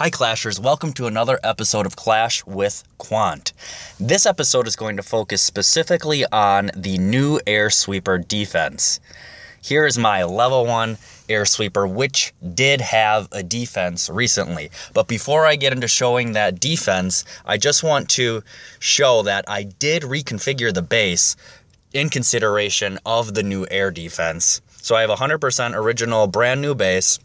Hi Clashers, welcome to another episode of Clash with Quant. This episode is going to focus specifically on the new air sweeper defense. Here is my level 1 air sweeper, which did have a defense recently. But before I get into showing that defense, I just want to show that I did reconfigure the base in consideration of the new air defense. So I have 100% original brand new base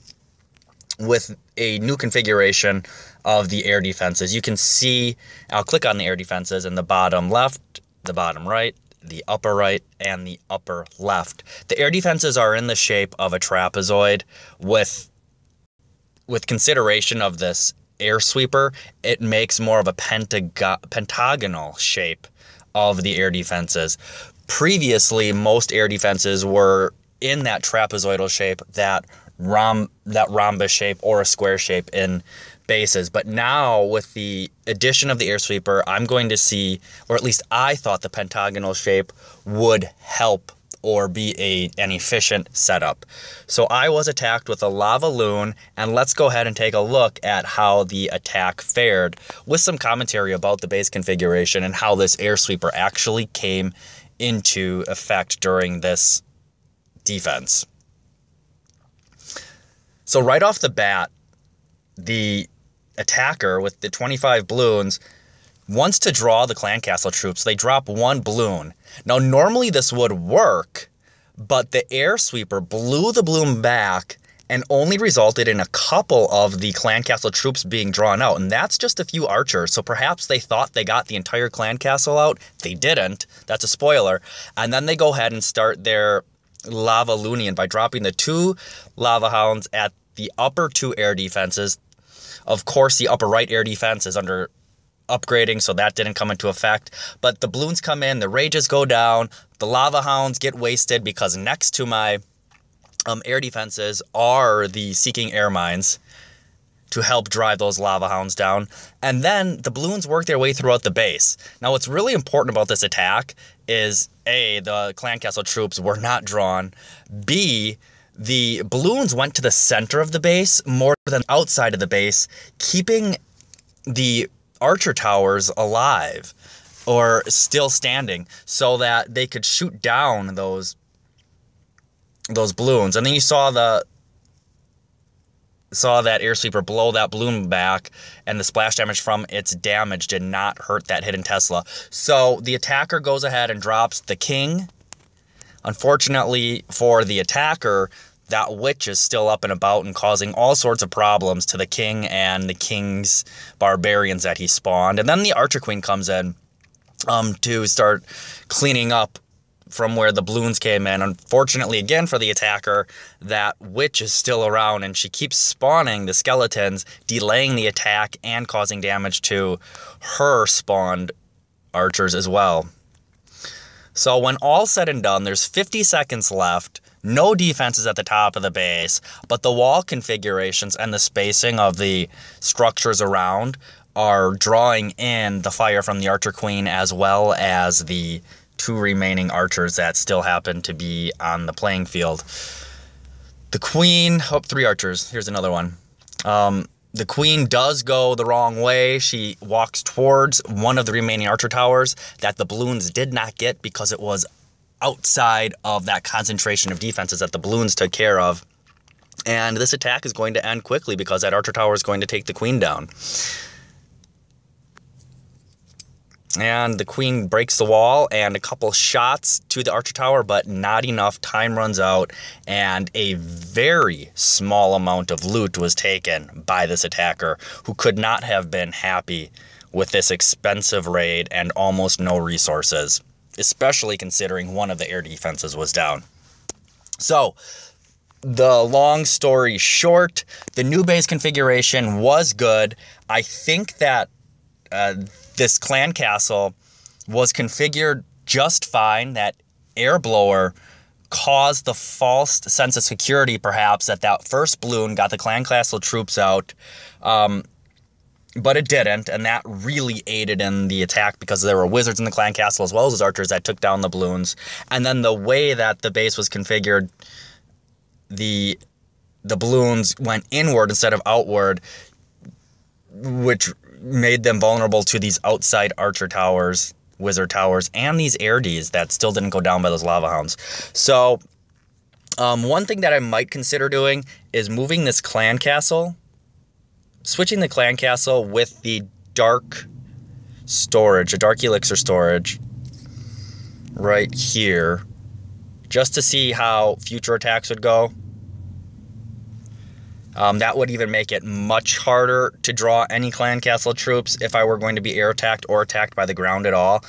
with a new configuration of the air defenses. You can see, I'll click on the air defenses in the bottom left, the bottom right, the upper right, and the upper left. The air defenses are in the shape of a trapezoid. With consideration of this air sweeper, it makes more of a pentagonal shape of the air defenses. Previously, most air defenses were in that trapezoidal shape, that rhombus shape or a square shape in bases. But now with the addition of the air sweeper, I'm going to see, or at least I thought the pentagonal shape would help or be an efficient setup. So I was attacked with a Lavaloon, and let's go ahead and take a look at how the attack fared with some commentary about the base configuration and how this air sweeper actually came into effect during this defense. So right off the bat, the attacker with the 25 balloons wants to draw the clan castle troops. They drop one balloon. Now, normally this would work, but the air sweeper blew the balloon back and only resulted in a couple of the clan castle troops being drawn out. And that's just a few archers. So perhaps they thought they got the entire clan castle out. They didn't. That's a spoiler. And then they go ahead and start their Lavaloonian by dropping the 2 lava hounds at the upper 2 air defenses. Of course, the upper right air defense is under upgrading, so that didn't come into effect. But the balloons come in, the rages go down, the lava hounds get wasted because next to my air defenses are the seeking air mines to help drive those lava hounds down. And then the balloons work their way throughout the base. Now, what's really important about this attack is A, the clan castle troops were not drawn. B, the balloons went to the center of the base more than outside of the base, keeping the archer towers alive or still standing so that they could shoot down those balloons. And then you saw that air sweeper blow that balloon back, and the splash damage from its damage did not hurt that hidden Tesla. So the attacker goes ahead and drops the king. Unfortunately for the attacker, that witch is still up and about and causing all sorts of problems to the king and the king's barbarians that he spawned. And then the archer queen comes in to start cleaning up from where the balloons came in. Unfortunately, again, for the attacker, that witch is still around, and she keeps spawning the skeletons, delaying the attack and causing damage to her spawned archers as well. So when all said and done, there's 50 seconds left, no defenses at the top of the base, but the wall configurations and the spacing of the structures around are drawing in the fire from the archer queen as well as the 2 remaining archers that still happen to be on the playing field. The queen, 3 archers, here's another one. The queen does go the wrong way. She walks towards one of the remaining archer towers that the balloons did not get because it was outside of that concentration of defenses that the balloons took care of. And this attack is going to end quickly because that archer tower is going to take the queen down. And the queen breaks the wall, and a couple shots to the archer tower, but not enough. Time runs out, and a very small amount of loot was taken by this attacker, who could not have been happy with this expensive raid and almost no resources, especially considering one of the air defenses was down. So, the long story short, the new base configuration was good. I think that this clan castle was configured just fine. That air blower caused the false sense of security, perhaps, that first balloon got the clan castle troops out, but it didn't, and that really aided in the attack because there were wizards in the clan castle as well as archers that took down the balloons. And then the way that the base was configured, the balloons went inward instead of outward, which made them vulnerable to these outside archer towers, wizard towers, and these air Ds that still didn't go down by those lava hounds. So one thing that I might consider doing is moving this clan castle, switching the clan castle with the dark storage, a dark elixir storage right here, just to see how future attacks would go. That would even make it much harder to draw any clan castle troops if I were going to be air attacked or attacked by the ground at all.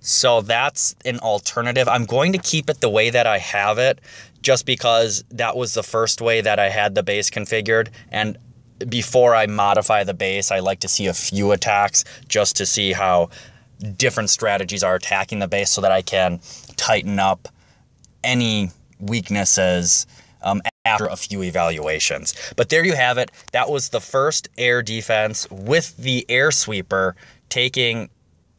So that's an alternative. I'm going to keep it the way that I have it, just because that was the first way that I had the base configured. And before I modify the base, I like to see a few attacks just to see how different strategies are attacking the base so that I can tighten up any weaknesses after a few evaluations. But there you have it. That was the first air defense with the air sweeper taking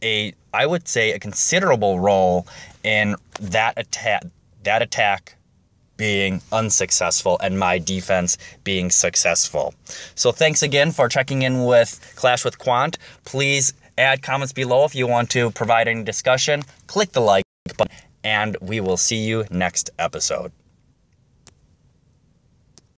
I would say a considerable role in that attack being unsuccessful and my defense being successful. So thanks again for checking in with Clash with Quant. Please add comments below if you want to provide any discussion. Click the like button, and we will see you next episode.